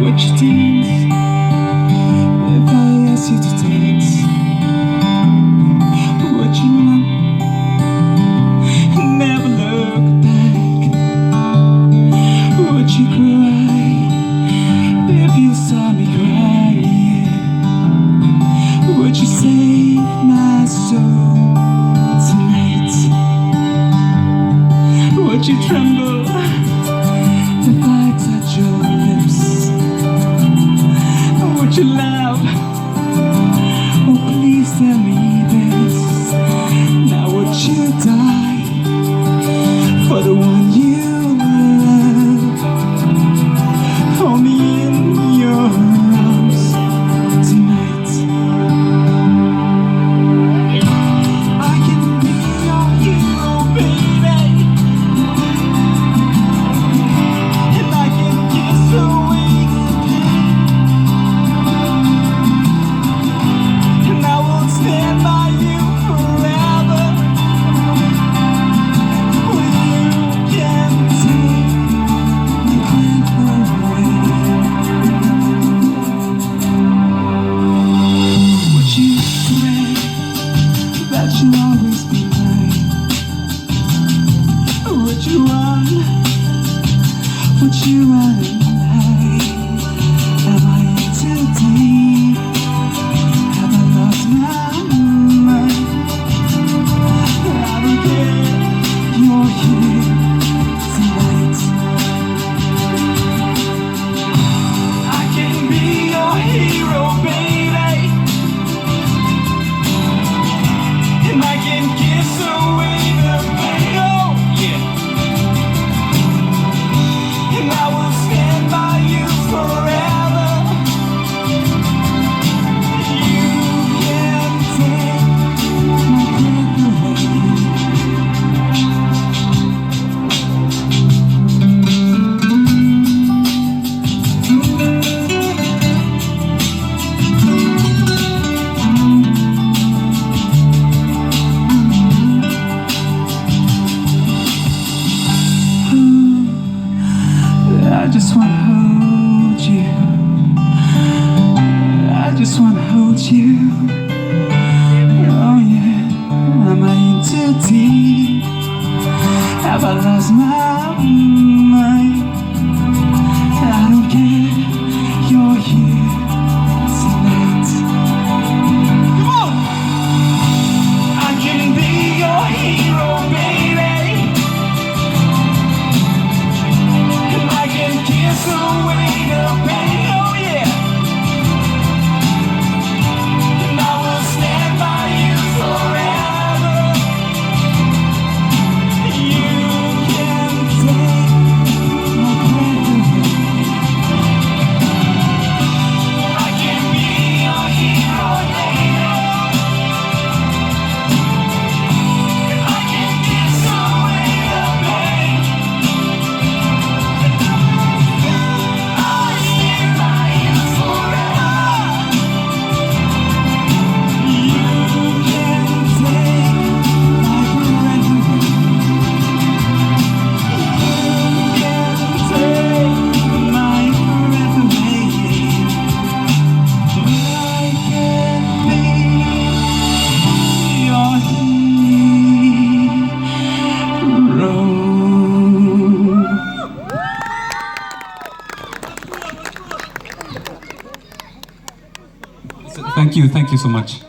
Would you dance if I asked you to dance? Would you run and never look back? Would you cry if you saw me crying? Would you save my soul tonight? Would you tremble if I touch your lips? Would you laugh? Oh, please tell me this. Now would you die for the one you love? Hold me in your arms tonight. I can be your hero, baby, and I can kiss away the pain, and I will stand by you forever. When you can take the breath away. Would you swear that you'll always be mine? Would you run? Would you run and hide? Am I in too deep? Have I lost my mind? I don't care, you're here tonight. I can be your hero, baby, and I can kiss away the pain. Oh, yeah. And I will stand by you forever. You can take my breath away. I just wanna hold you. I just wanna hold you. Oh yeah, am I in too deep? Have I lost my mind? I don't care, you're here tonight. Come on! I can be your hero, baby, and I can kiss away the pain. Oh yeah. And I will stand by you forever. You can take my breath away. I can be your hero, baby, and I can kiss away the pain. I'll stand by you forever. You can take my breath away. You can take my breath away. I can be your hero. Thank you so much.